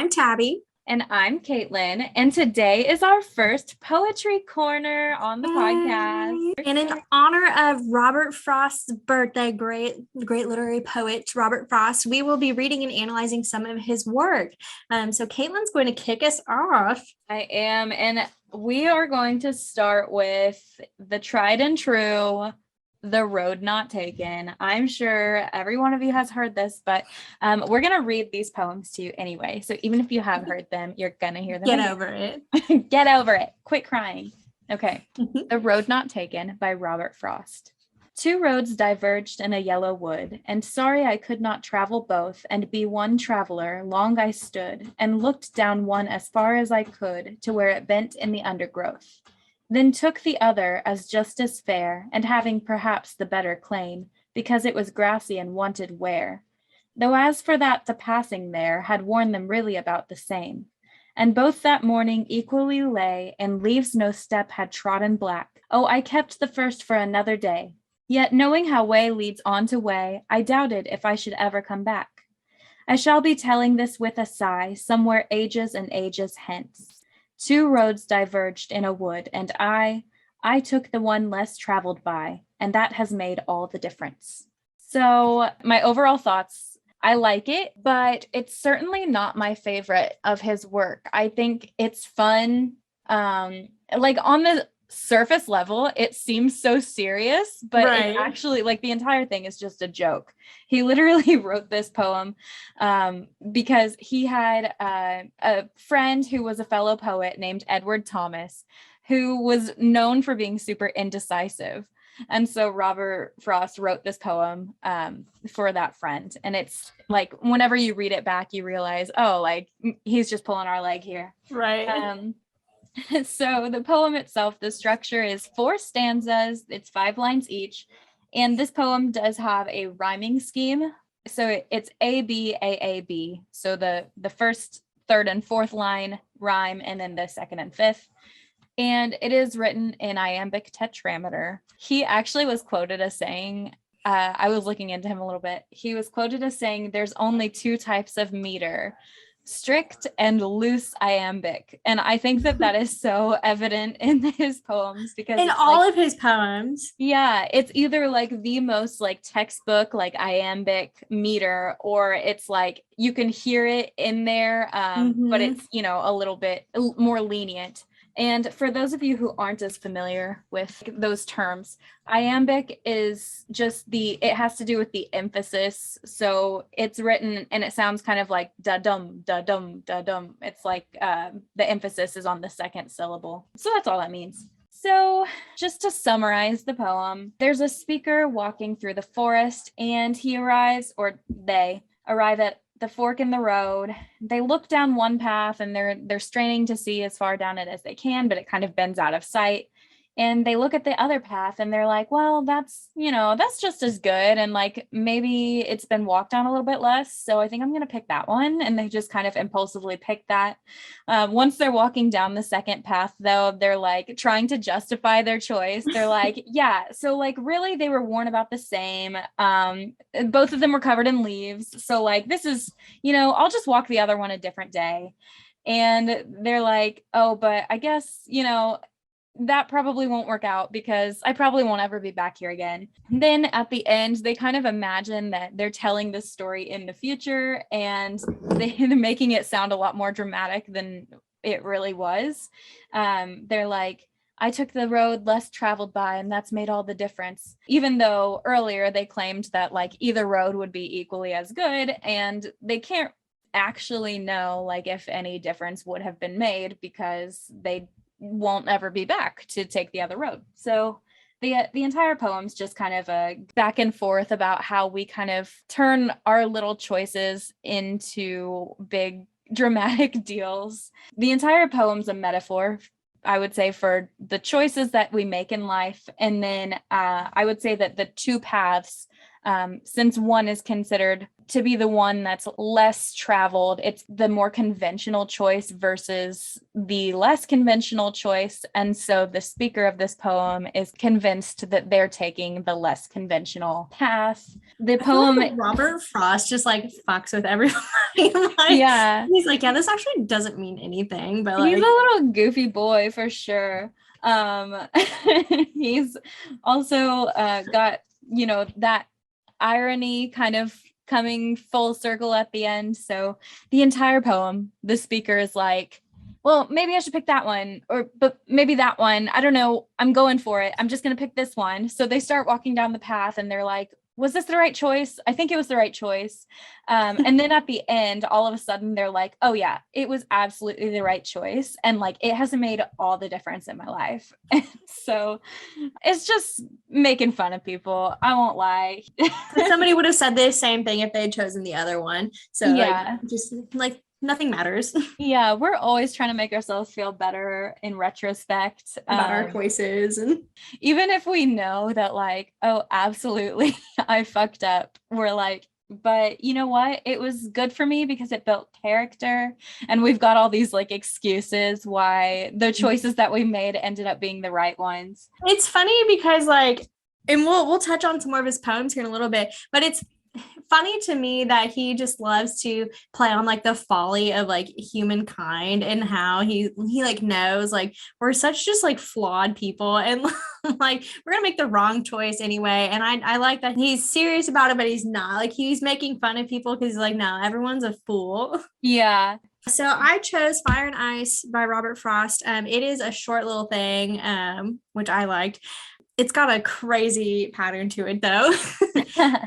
I'm Tabby. And I'm Caitlin, and today is our first poetry corner on the podcast. And in honor of Robert Frost's birthday, great literary poet Robert Frost, we will be reading and analyzing some of his work. So Caitlin's going to kick us off. I am, and we are going to start with the tried and true, The Road Not Taken. I'm sure every one of you has heard this, but we're going to read these poems to you anyway. So even if you have heard them, you're going to hear them. Get over it. Get over it. Quit crying. Okay. The Road Not Taken by Robert Frost. Two roads diverged in a yellow wood, and sorry I could not travel both and be one traveler, long I stood, and looked down one as far as I could to where it bent in the undergrowth. Then took the other as just as fair, and having perhaps the better claim, because it was grassy and wanted wear. Though as for that the passing there had worn them really about the same. And both that morning equally lay, and leaves no step had trodden black. Oh, I kept the first for another day. Yet knowing how way leads on to way, I doubted if I should ever come back. I shall be telling this with a sigh, somewhere ages and ages hence. Two roads diverged in a wood, and I took the one less traveled by, and that has made all the difference. So my overall thoughts, I like it, but it's certainly not my favorite of his work. I think it's fun. Like on the surface level, it seems so serious, but It's actually like the entire thing is just a joke. He literally wrote this poem because he had a friend who was a fellow poet named Edward Thomas, who was known for being super indecisive. And so Robert Frost wrote this poem for that friend. And it's like, whenever you read it back, you realize, oh, like he's just pulling our leg here. Right. So the poem itself, the structure is 4 stanzas. It's 5 lines each. And this poem does have a rhyming scheme. So it's A, B, A, A, B. So the first, third, and fourth line rhyme, and then the second and fifth. And it is written in iambic tetrameter. He actually was quoted as saying, I was looking into him a little bit. He was quoted as saying, there's only 2 types of meter, strict and loose iambic. And I think that is so evident in his poems, because in all of his poems. Yeah, it's either like the most like textbook like iambic meter, or it's like you can hear it in there, but it's, a little bit more lenient. And for those of you who aren't as familiar with those terms, iambic is just it has to do with the emphasis. So it's written and it sounds kind of like da-dum, da-dum, da-dum. It's like the emphasis is on the second syllable. So that's all that means. So just to summarize the poem, there's a speaker walking through the forest, and they arrive at the fork in the road. They look down one path and they're straining to see as far down it as they can, but it kind of bends out of sight. And they look at the other path and they're like, well, that's just as good. And like, maybe it's been walked on a little bit less. So I think I'm going to pick that one. And they just kind of impulsively pick that. Once they're walking down the second path, though, they're like trying to justify their choice. They're like, yeah, so like really they were worn about the same. Both of them were covered in leaves. So like, this is, I'll just walk the other one a different day. And they're like, oh, but I guess, that probably won't work out because I probably won't ever be back here again. Then at the end, they kind of imagine that they're telling this story in the future, and they're making it sound a lot more dramatic than it really was. They're like, I took the road less traveled by, and that's made all the difference. Even though earlier they claimed that like either road would be equally as good, and they can't actually know like if any difference would have been made because they won't ever be back to take the other road. So the entire poem's just kind of a back and forth about how we kind of turn our little choices into big dramatic deals. The entire poem's a metaphor, I would say, for the choices that we make in life. And then I would say that the 2 paths since one is considered to be the one that's less traveled, it's the more conventional choice versus the less conventional choice. And so the speaker of this poem is convinced that they're taking the less conventional path. The poem, Robert Frost just like fucks with everybody. Yeah, he's like, yeah, this actually doesn't mean anything, but he's like, a little goofy boy for sure. He's also got, that irony kind of coming full circle at the end. So the entire poem, the speaker is like, well, maybe I should pick that one, but maybe that one. I don't know. I'm going for it. I'm just going to pick this one. So they start walking down the path and they're like, was this the right choice? I think it was the right choice. And then at the end, all of a sudden they're like, oh yeah, it was absolutely the right choice. And like, it has made all the difference in my life. And so it's just making fun of people. I won't lie. somebody would have said the same thing if they had chosen the other one. So Yeah. like, just like nothing matters Yeah, we're always trying to make ourselves feel better in retrospect about our choices. And even if we know that like, oh, absolutely, I fucked up, we're like, but you know what? It was good for me because it built character. And we've got all these like excuses why the choices that we made ended up being the right ones. it's funny because like, and we'll touch on some more of his poems here in a little bit, but it's funny to me that he just loves to play on like the folly of like humankind and how he like knows like we're such just like flawed people and like we're gonna make the wrong choice anyway. And I like that he's serious about it, but he's not like he's making fun of people because he's like, no, everyone's a fool. Yeah. So I chose Fire and Ice by Robert Frost. It is a short little thing, which I liked. It's got a crazy pattern to it though.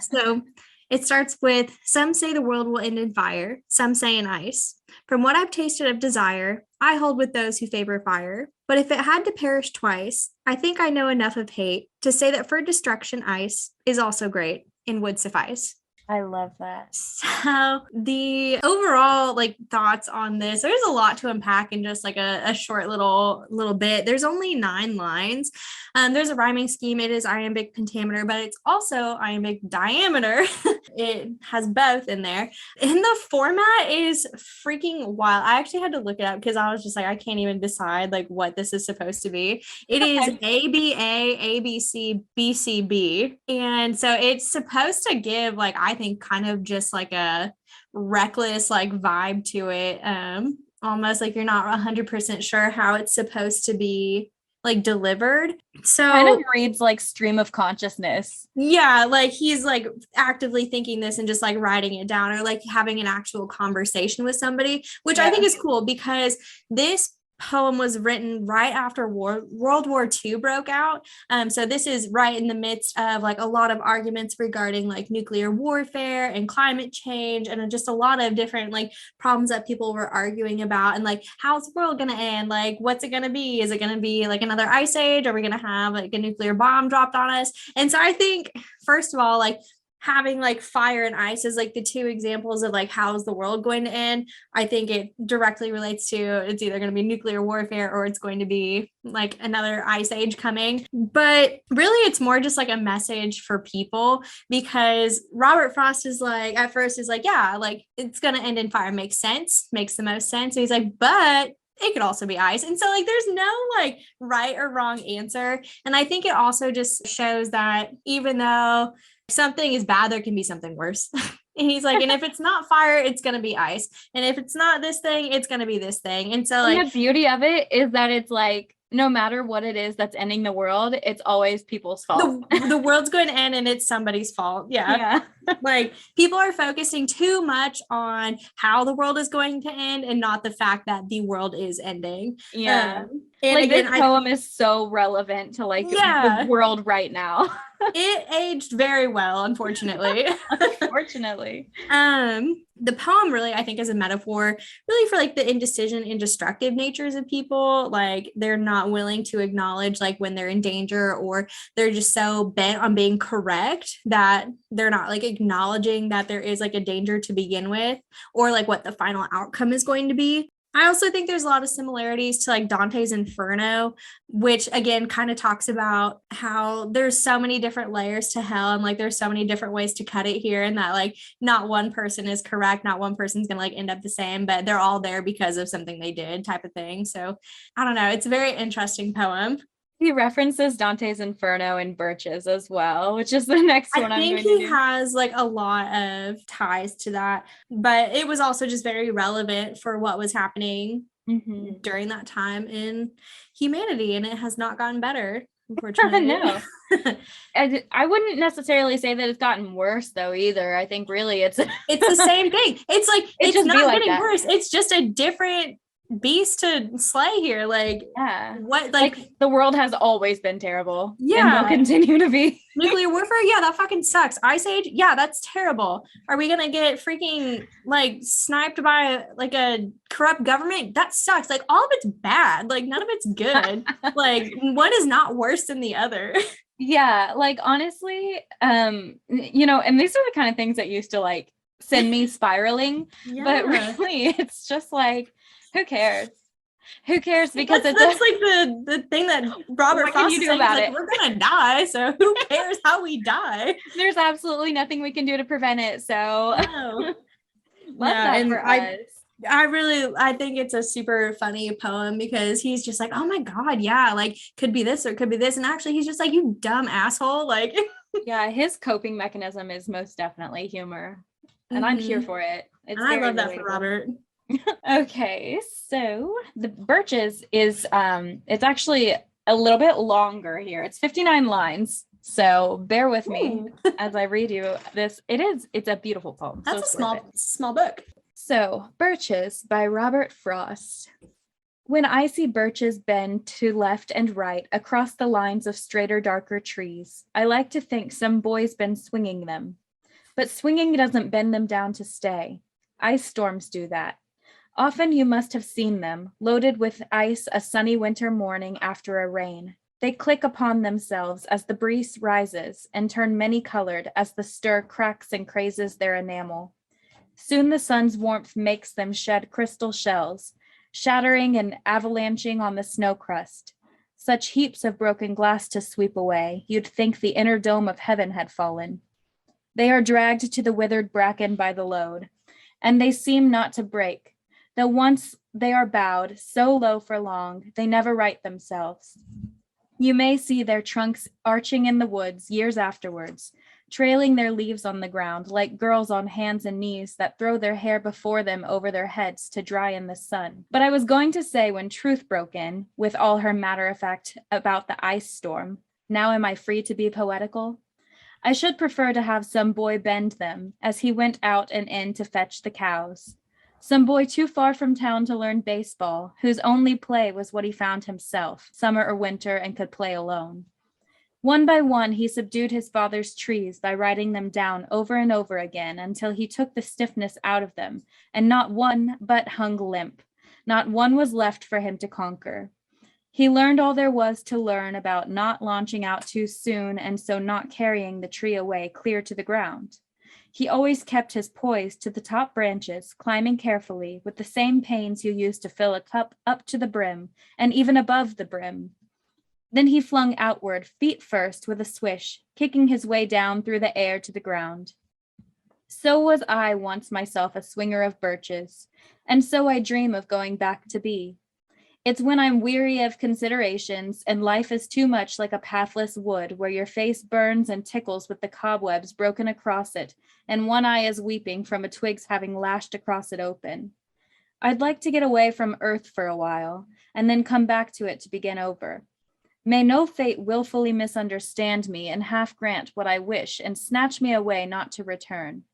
So it starts with, some say the world will end in fire, some say in ice. From what I've tasted of desire, I hold with those who favor fire. But if it had to perish twice, I think I know enough of hate to say that for destruction, ice is also great and would suffice. I love that. So the overall like thoughts on this, there's a lot to unpack in just like a short little bit. There's only 9 lines. There's a rhyming scheme. It is iambic pentameter, but it's also iambic diameter. It has both in there. And the format is freaking wild. I actually had to look it up because I was just like, I can't even decide like what this is supposed to be. It is ABA, ABC, BCB. And so it's supposed to give like, I think kind of just like a reckless like vibe to it. Almost like you're not 100% sure how it's supposed to be like delivered. So kind of reads like stream of consciousness. Yeah, like he's like actively thinking this and just like writing it down or like having an actual conversation with somebody, which I think is cool because this poem was written right after World War II broke out. So this is right in the midst of like a lot of arguments regarding like nuclear warfare and climate change and just a lot of different like problems that people were arguing about and like how's the world gonna end? Like what's it gonna be? Is it gonna be like another ice age? Are we gonna have like a nuclear bomb dropped on us? And so I think first of all, like having like fire and ice is like the 2 examples of like how's the world going to end. I think it directly relates to it's either going to be nuclear warfare or it's going to be like another ice age coming. But really it's more just like a message for people because Robert Frost is like at first is like, yeah, like it's going to end in fire. Makes sense, makes the most sense. And he's like, but it could also be ice. And so like there's no like right or wrong answer. And I think it also just shows that even though something is bad, there can be something worse. And he's like, and if it's not fire, it's going to be ice. And if it's not this thing, it's going to be this thing. And so like the beauty of it is that it's like, no matter what it is that's ending the world, it's always people's fault. The world's going to end and it's somebody's fault. Yeah. Like people are focusing too much on how the world is going to end and not the fact that the world is ending. Yeah. And like again, this poem is so relevant to like the world right now. It aged very well, unfortunately. Unfortunately. The poem really, I think, is a metaphor really for like the indecision and destructive natures of people. Like they're not willing to acknowledge like when they're in danger or they're just so bent on being correct that they're not like acknowledging that there is like a danger to begin with or like what the final outcome is going to be. I also think there's a lot of similarities to like Dante's Inferno, which again kind of talks about how there's so many different layers to hell and like there's so many different ways to cut it here, and that like not one person is correct, not one person's gonna like end up the same, but they're all there because of something they did, type of thing. So I don't know. It's a very interesting poem. He references Dante's Inferno in Birches as well, which is the next one I I'm think going to he do. has like a lot of ties to that, but it was also just very relevant for what was happening during that time in humanity, and it has not gotten better, unfortunately. No. I wouldn't necessarily say that it's gotten worse though either. I think really it's It's the same thing. It's like it it's just be not like getting that. worse. It's just a different beast to slay here. Like Yeah. what Like the world has always been terrible. And yeah. will continue to be. Nuclear warfare, yeah, that fucking sucks. Ice Age, yeah, that's terrible. Are we gonna get freaking like sniped by like a corrupt government? That sucks. Like all of it's bad. Like none of it's good. Like one is not worse than the other. Yeah, like honestly, you know, and these are the kind of things that used to like send me spiraling, but really it's just like who cares? Who cares? Because that's like the thing that Robert Frost is saying, like, we're gonna die, so who cares how we die? There's absolutely nothing we can do to prevent it. So no. love that for us. I think it's a super funny poem because he's just like, oh my God, yeah, like could be this or could be this. And actually he's just like, you dumb asshole. Like yeah, his coping mechanism is most definitely humor. And I'm here for it. It's I love that for Robert. Okay, so the Birches is it's actually a little bit longer here. It's 59 lines. So bear with me as I read you this. It's a beautiful poem. That's so a small book. So Birches by Robert Frost. When icy birches bend to left and right across the lines of straighter, darker trees, I like to think some boy's been swinging them. But swinging doesn't bend them down to stay. Ice storms do that. Often you must have seen them, loaded with ice a sunny winter morning after a rain. They click upon themselves as the breeze rises and turn many-colored as the stir cracks and crazes their enamel. Soon the sun's warmth makes them shed crystal shells, shattering and avalanching on the snow crust. Such heaps of broken glass to sweep away, you'd think the inner dome of heaven had fallen. They are dragged to the withered bracken by the load, and they seem not to break. Though once they are bowed so low for long, they never right themselves. You may see their trunks arching in the woods years afterwards, trailing their leaves on the ground like girls on hands and knees that throw their hair before them over their heads to dry in the sun. But I was going to say when truth broke in, with all her matter-of-fact about the ice storm, now am I free to be poetical? I should prefer to have some boy bend them as he went out and in to fetch the cows. Some boy too far from town to learn baseball, whose only play was what he found himself, summer or winter, and could play alone. One by one, he subdued his father's trees by writing them down over and over again until he took the stiffness out of them, and not one but hung limp. Not one was left for him to conquer. He learned all there was to learn about not launching out too soon and so not carrying the tree away clear to the ground. He always kept his poise to the top branches, climbing carefully with the same pains you use to fill a cup up to the brim and even above the brim. Then he flung outward, feet first, with a swish, kicking his way down through the air to the ground. So was I once myself a swinger of birches, and so I dream of going back to be. It's when I'm weary of considerations and life is too much like a pathless wood where your face burns and tickles with the cobwebs broken across it and one eye is weeping from a twig's having lashed across it open. I'd like to get away from earth for a while and then come back to it to begin over. May no fate willfully misunderstand me and half grant what I wish and snatch me away not to return.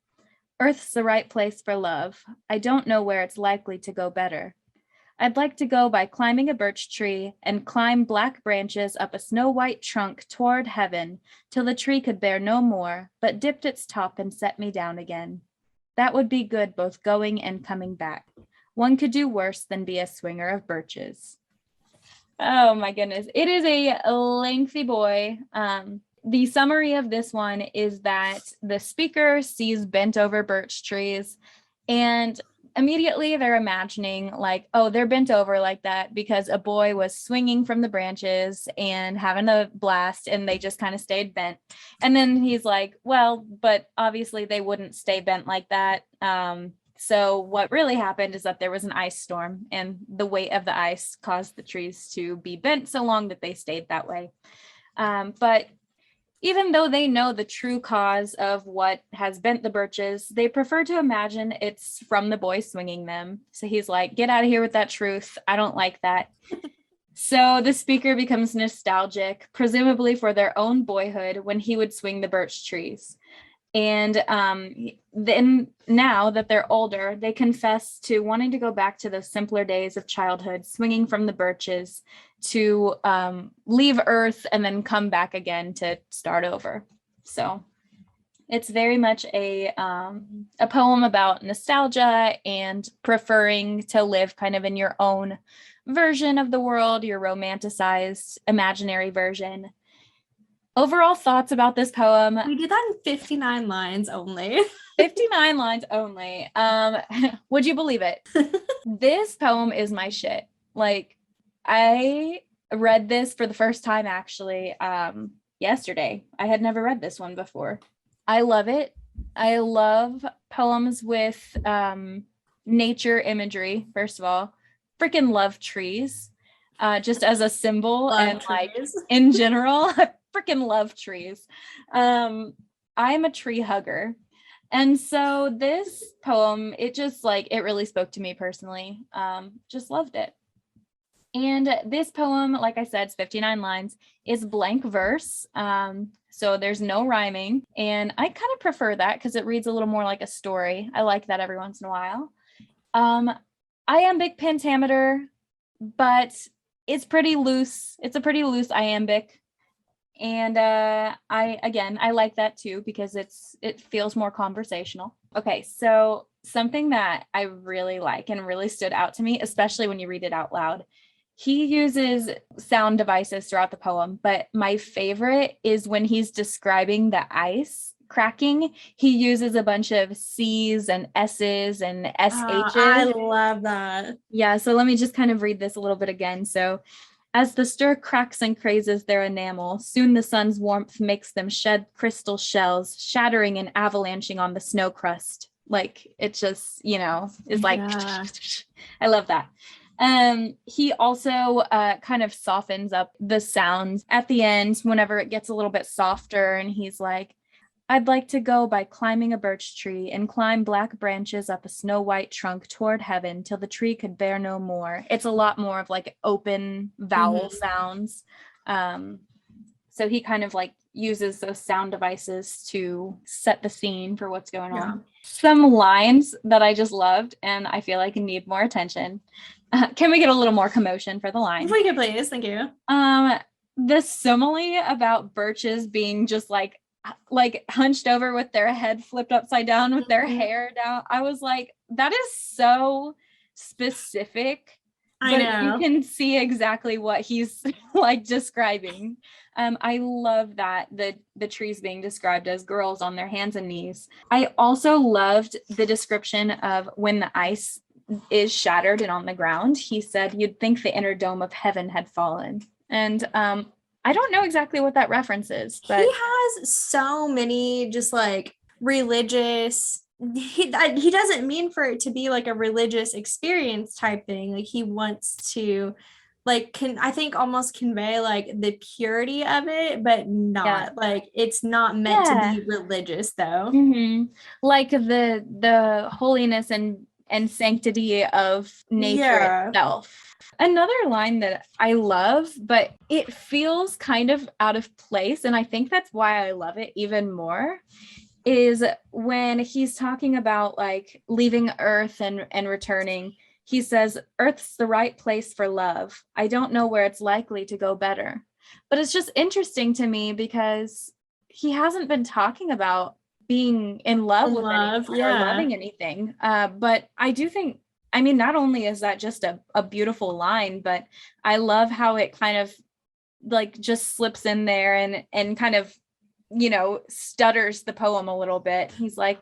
Earth's the right place for love. I don't know where it's likely to go better. I'd like to go by climbing a birch tree and climb black branches up a snow-white trunk toward heaven till the tree could bear no more, but dipped its top and set me down again. That would be good both going and coming back. One could do worse than be a swinger of birches. Oh my goodness. It is a lengthy boy. The summary of this one is that the speaker sees bent over birch trees and immediately they're imagining like, oh, they're bent over like that because a boy was swinging from the branches and having a blast and they just kind of stayed bent. And then he's like, well, but obviously they wouldn't stay bent like that. So what really happened is that there was an ice storm and the weight of the ice caused the trees to be bent so long that they stayed that way. But even though they know the true cause of what has bent the birches, they prefer to imagine it's from the boy swinging them. So he's like, get out of here with that truth. I don't like that. So the speaker becomes nostalgic, presumably for their own boyhood when he would swing the birch trees. And then now that they're older, they confess to wanting to go back to those simpler days of childhood, swinging from the birches to leave Earth and then come back again to start over. So it's very much a poem about nostalgia and preferring to live kind of in your own version of the world, your romanticized imaginary version. Overall thoughts about this poem. We did that in 59 lines only. 59 lines only. Would you believe it? This poem is my shit. Like, I read this for the first time actually yesterday. I had never read this one before. I love it. I love poems with nature imagery, first of all. Freaking love trees. Just as a symbol love and trees. Like in general. Freaking love trees. I'm a tree hugger. And so this poem, it just like, it really spoke to me personally. Just loved it. And this poem, like I said, it's 59 lines, is blank verse. So there's no rhyming. And I kind of prefer that because it reads a little more like a story. I like that every once in a while. Iambic pentameter, but it's pretty loose. It's a pretty loose iambic. And I like that too because it feels more conversational. Okay, so something that I really like and really stood out to me, especially when you read it out loud, he uses sound devices throughout the poem, but my favorite is when he's describing the ice cracking, he uses a bunch of C's and S's and SH's. I love that. Yeah, so let me just kind of read this a little bit again. So, as the stir cracks and crazes their enamel, soon the sun's warmth makes them shed crystal shells, shattering and avalanching on the snow crust. Like, it just, is like, yeah. I love that. He also kind of softens up the sounds at the end whenever it gets a little bit softer. And he's like, I'd like to go by climbing a birch tree and climb black branches up a snow white trunk toward heaven till the tree could bear no more. It's a lot more of like open vowel sounds. So he kind of like uses those sound devices to set the scene for what's going on. Some lines that I just loved and I feel like need more attention. Can we get a little more commotion for the line? If we could, please. Thank you. The simile about birches being just like hunched over with their head flipped upside down with their hair down. I was like, that is so specific. I know. You can see exactly what he's like describing. I love that the trees being described as girls on their hands and knees. I also loved the description of when the ice is shattered and on the ground. He said, you'd think the inner dome of heaven had fallen. And I don't know exactly what that reference is, but he has so many just like religious, he doesn't mean for it to be like a religious experience type thing. Like he wants to like I think almost convey like the purity of it, but not like it's not meant to be religious though. Like the holiness and sanctity of nature itself. Another line that I love, but it feels kind of out of place, and I think that's why I love it even more, is when he's talking about like leaving Earth and returning. He says, Earth's the right place for love. I don't know where it's likely to go better. But it's just interesting to me because he hasn't been talking about being in love with anyone or loving anything. But I do think, I mean, not only is that just a beautiful line, but I love how it kind of like just slips in there and kind of, stutters the poem a little bit. He's like,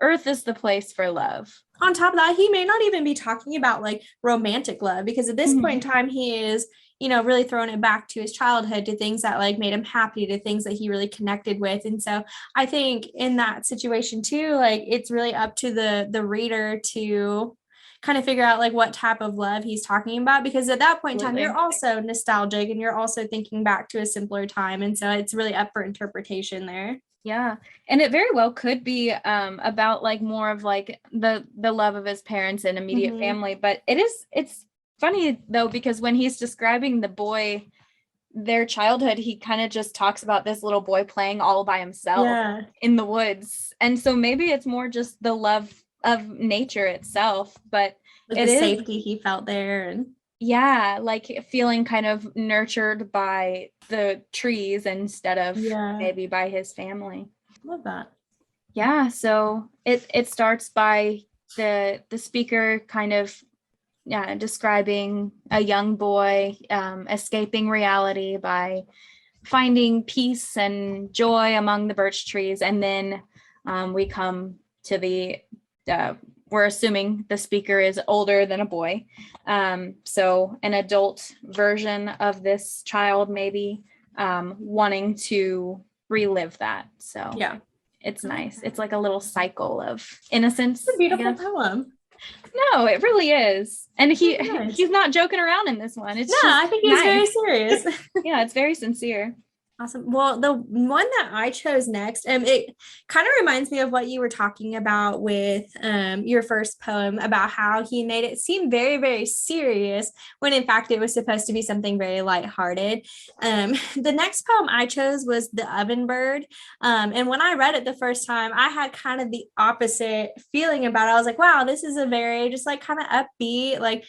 Earth is the place for love. On top of that, he may not even be talking about like romantic love, because at this point in time, he is, really throwing it back to his childhood, to things that like made him happy, to things that he really connected with. And so I think in that situation too, like it's really up to the reader to kind of figure out like what type of love he's talking about, because at that point in time, you're also nostalgic and you're also thinking back to a simpler time. And so it's really up for interpretation there. Yeah. And it very well could be about like more of like the love of his parents and immediate family. But it's funny though, because when he's describing the boy, their childhood, he kind of just talks about this little boy playing all by himself in the woods. And so maybe it's more just the love of nature itself, but like the safety he felt there. And like feeling kind of nurtured by the trees instead of maybe by his family. Love that. Yeah, so it starts by the speaker kind of describing a young boy escaping reality by finding peace and joy among the birch trees, and then we come to the we're assuming the speaker is older than a boy. So an adult version of this child maybe wanting to relive that. So it's nice. It's like a little cycle of innocence. It's a beautiful poem. No, it really is. And he's not joking around in this one. It's I think he's very serious. Yeah, it's very sincere. Awesome. Well, the one that I chose next, it kind of reminds me of what you were talking about with your first poem, about how he made it seem very, very serious when in fact it was supposed to be something very lighthearted. The next poem I chose was The Oven Bird. And when I read it the first time, I had kind of the opposite feeling about it. I was like, wow, this is a very just like kind of upbeat, like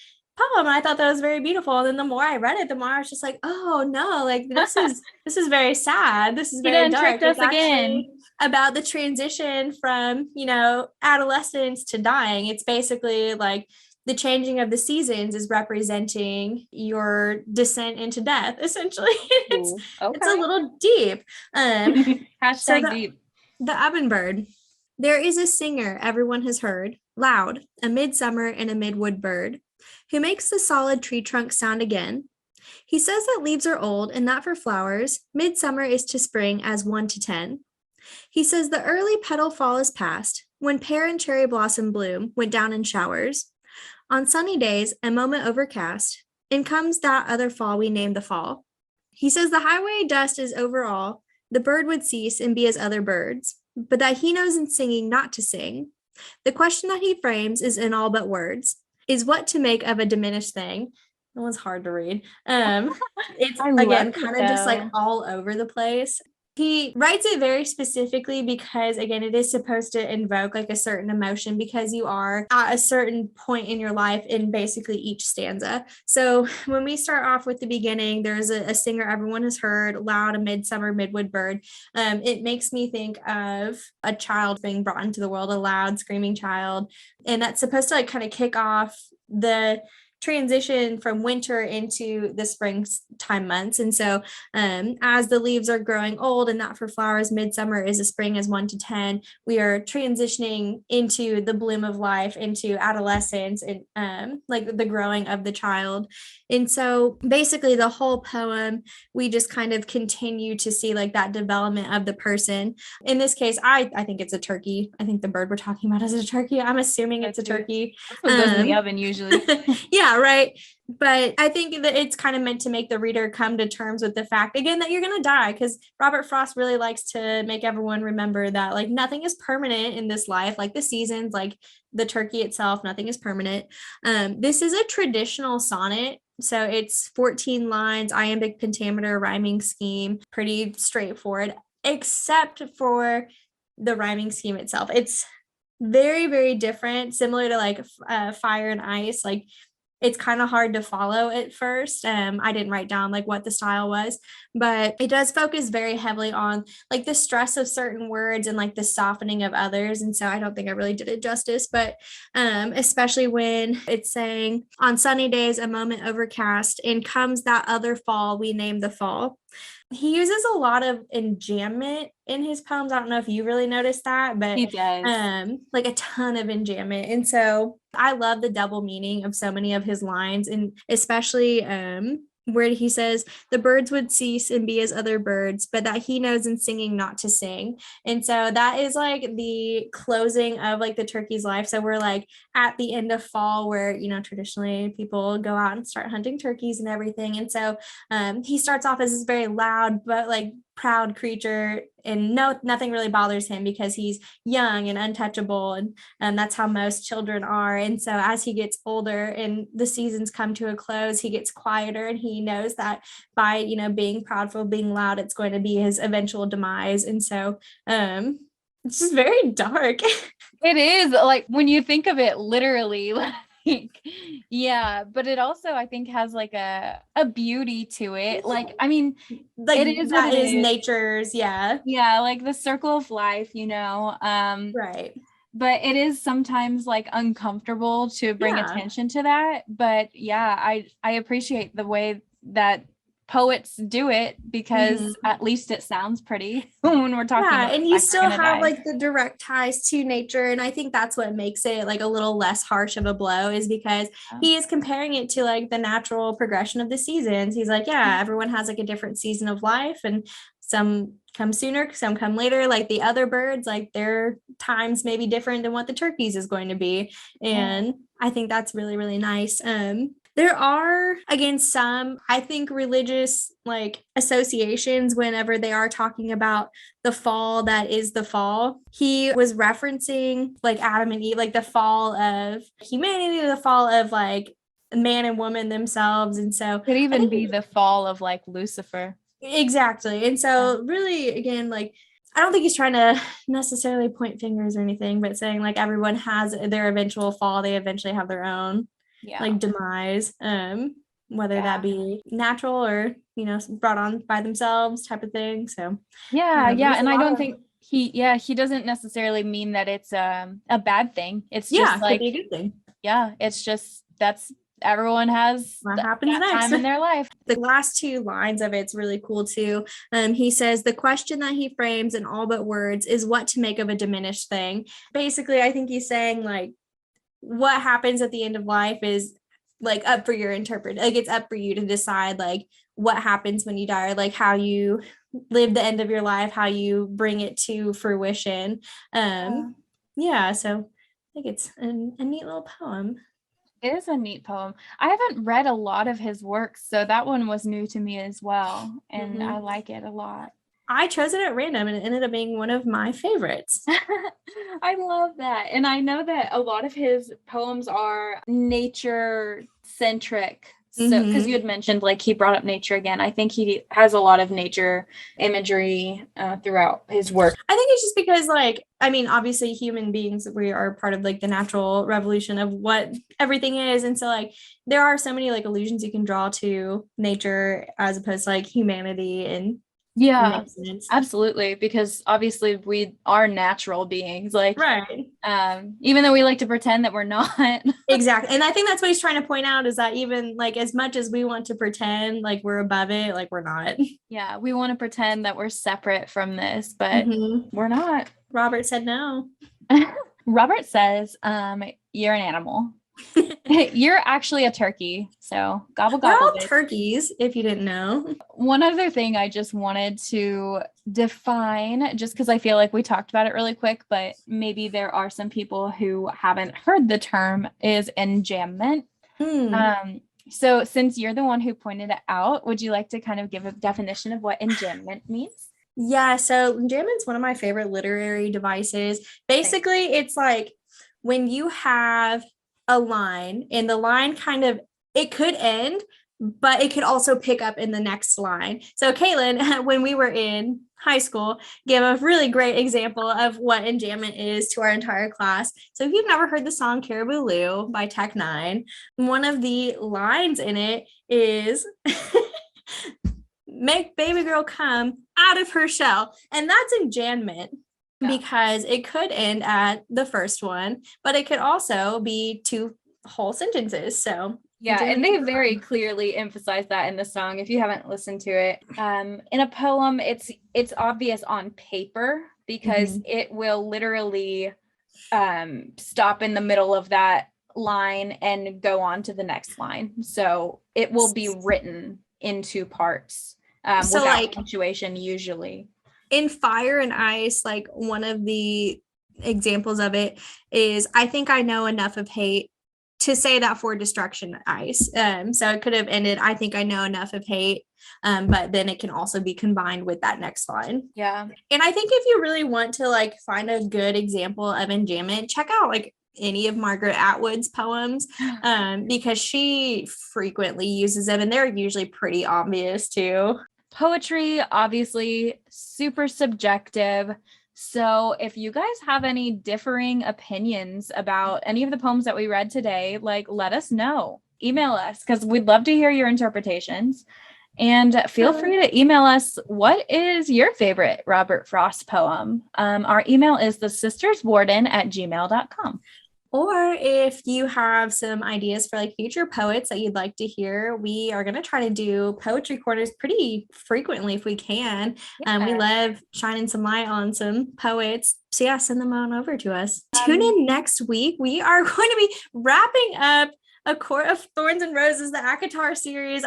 poem. I thought that was very beautiful. And then the more I read it, the more I was just like, oh no, like this is very sad. This is very dark. It's actually about the transition from, adolescence to dying. It's basically like the changing of the seasons is representing your descent into death, essentially. It's a little deep. Hashtag deep. The Oven Bird. There is a singer everyone has heard, loud, a midsummer and a midwood bird, who makes the solid tree trunk sound again. He says that leaves are old and that for flowers, midsummer is to spring as 1 to 10. He says the early petal fall is past, when pear and cherry blossom bloom went down in showers. On sunny days, a moment overcast, in comes that other fall we name the fall. He says the highway dust is over all, the bird would cease and be as other birds, but that he knows in singing not to sing. The question that he frames is in all but words, is what to make of a diminished thing. That one's hard to read. It's again kind of just like all over the place. He writes it very specifically because, again, it is supposed to invoke like a certain emotion because you are at a certain point in your life in basically each stanza. So when we start off with the beginning, there's a singer everyone has heard, loud, a midsummer midwood bird. It makes me think of a child being brought into the world, a loud screaming child. And that's supposed to like kind of kick off the transition from winter into the springtime months. And so as the leaves are growing old, and that for flowers, midsummer is a spring as 1 to 10, we are transitioning into the bloom of life, into adolescence, and like the growing of the child. And so basically the whole poem, we just kind of continue to see like that development of the person. In this case, I think it's a turkey. I think the bird we're talking about is a turkey. I'm assuming it's a turkey. That's what goes in the oven usually. Yeah, right. But I think that it's kind of meant to make the reader come to terms with the fact, again, that you're going to die, because Robert Frost really likes to make everyone remember that like nothing is permanent in this life, like the seasons, like the turkey itself, nothing is permanent. This is a traditional sonnet. So it's 14 lines, iambic pentameter, rhyming scheme, pretty straightforward, except for the rhyming scheme itself. It's very, very different, similar to like Fire and Ice. Like it's kind of hard to follow at first. I didn't write down like what the style was, but it does focus very heavily on like the stress of certain words and like the softening of others. And so I don't think I really did it justice, but especially when it's saying on sunny days, a moment overcast, and comes that other fall we name the fall. he uses a lot of enjambment in his poems. I don't know if you really noticed that, but He does. like a ton of enjambment. And so I love the double meaning of so many of his lines, and especially where he says the birds would cease and be as other birds, but that he knows in singing not to sing. And so that is like the closing of like the turkey's life. So we're like at the end of fall where, you know, traditionally people go out and start hunting turkeys and everything. And so he starts off as this very loud but like proud creature, and nothing really bothers him because he's young and untouchable, and that's how most children are. And so as he gets older and the seasons come to a close, he gets quieter, and he knows that by, you know, being proudful, being loud, it's going to be his eventual demise. And so it's just very dark. It is, like, when you think of it literally, like, yeah, but it also, I think, has like a beauty to it. Like, I mean, Like it is what that it is is. nature's, yeah. Yeah, like the circle of life, Right. but it is sometimes like uncomfortable to bring Yeah. attention to that. But yeah, I appreciate the way that poets do it, because Mhm. at least it sounds pretty when we're talking Yeah, about and the you fact we're still gonna have die. like the direct ties to nature. And I think that's what makes it like a little less harsh of a blow, is because he is comparing it to like the natural progression of the seasons. He's like, yeah, everyone has like a different season of life, and some come sooner, some come later. Like the other birds, like their times may be different than what the turkeys is going to be. Yeah. And I think that's really, really nice. There are, again, some, I think, religious like associations whenever they are talking about the fall that is the fall. He was referencing like Adam and Eve, like the fall of humanity, the fall of like man and woman themselves. And so Could I even be think the fall of like Lucifer. exactly. And Yeah. so really, again, like I don't think he's trying to necessarily point fingers or anything, but saying like everyone has their eventual fall, they eventually have their own Yeah. like demise, whether that Yeah. be natural or, you know, brought on by themselves type of thing. So Yeah, yeah, there's a and I lot don't of, think he doesn't necessarily mean that it's a bad thing. It's yeah, just could be a like, good thing. yeah, it's just that's everyone has What happens that next? time in their life. The last two lines of it's really cool too. He says the question that he frames in all but words is what to make of a diminished thing. Basically, I think he's saying like what happens at the end of life is like up for your interpret, like it's up for you to decide like what happens when you die, or like how you live the end of your life, how you bring it to fruition. Yeah. Yeah, so I think it's a neat little poem. It is a neat poem. I haven't read a lot of his works, so that one was new to me as well, and I Mhm. like it a lot. I chose it at random and it ended up being one of my favorites. I love that. And I know that a lot of his poems are nature centric. So, because you Mm-hmm. had mentioned like he brought up nature again, I think he has a lot of nature imagery throughout his work. I think it's just because, like, I mean, obviously, human beings, we are part of like the natural revolution of what everything is. And so, like, there are so many like allusions you can draw to nature as opposed to like humanity, and it Yeah, makes sense. absolutely. Because obviously we are natural beings. Like, Right. even though we like to pretend that we're not. Exactly. And I think that's what he's trying to point out, is that even like as much as we want to pretend like we're above it, like we're not. Yeah, we want to pretend that we're separate from this, but Mm-hmm. we're not. Robert said no. Robert says, you're an animal. You're actually a turkey. So gobble We're gobble, all bitch. turkeys, if you didn't know. One other thing I just wanted to define, just because I feel like we talked about it really quick, but maybe there are some people who haven't heard the term, is enjambment. Hmm. So since you're the one who pointed it out, would you like to kind of give a definition of what enjambment means? Yeah, so Jammin's one of my favorite literary devices. Same. Basically, it's like when you have a line and the line kind of, it could end, but it could also pick up in the next line. So Caitlin, when we were in high school, gave a really great example of what enjambment is to our entire class. So if you've never heard the song Caribou Lou by Tech Nine, one of the lines in it is make baby girl come out of her shell. And that's enjambment, Yeah. because it could end at the first one, but it could also be two whole sentences. So Yeah, and they very clearly emphasize that in the song if you haven't listened to it. In a poem, it's obvious on paper because it will literally stop in the middle of that line and go on to the next line. So it will be written into parts So without like punctuation usually. in Fire and Ice, like one of the examples of it is I think I know enough of hate to say that for Destruction Ice. So it could have ended, I think I know enough of hate. But then it can also be combined with that next line. Yeah. And I think if you really want to like find a good example of enjambment, check out like any of Margaret Atwood's poems, because she frequently uses them and they're usually pretty obvious too. Poetry, obviously, super subjective. So if you guys have any differing opinions about any of the poems that we read today, like let us know. Email us because we'd love to hear your interpretations. And feel free to email us. What is your favorite Robert Frost poem? Our email is thesisterswarden@gmail.com. Or if you have some ideas for like future poets that you'd like to hear, we are going to try to do poetry corners pretty frequently if we can. We love shining some light on some poets. So yeah, send them on over to us. Tune in next week. We are going to be wrapping up A Court of Thorns and Roses, the ACOTAR series.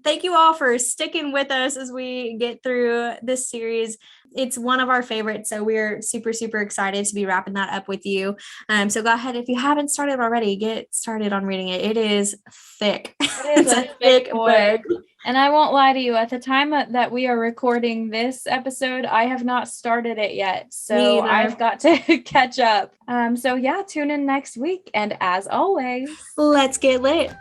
Thank you all for sticking with us as we get through this series. It's one of our favorites, so we're super, super excited to be wrapping that up with you. So go ahead, if you haven't started already, get started on reading it. It is thick. It is a thick book. And I won't lie to you, at the time that we are recording this episode, I have not started it yet. So I've got to catch up. So yeah, tune in next week. And as always, let's get lit.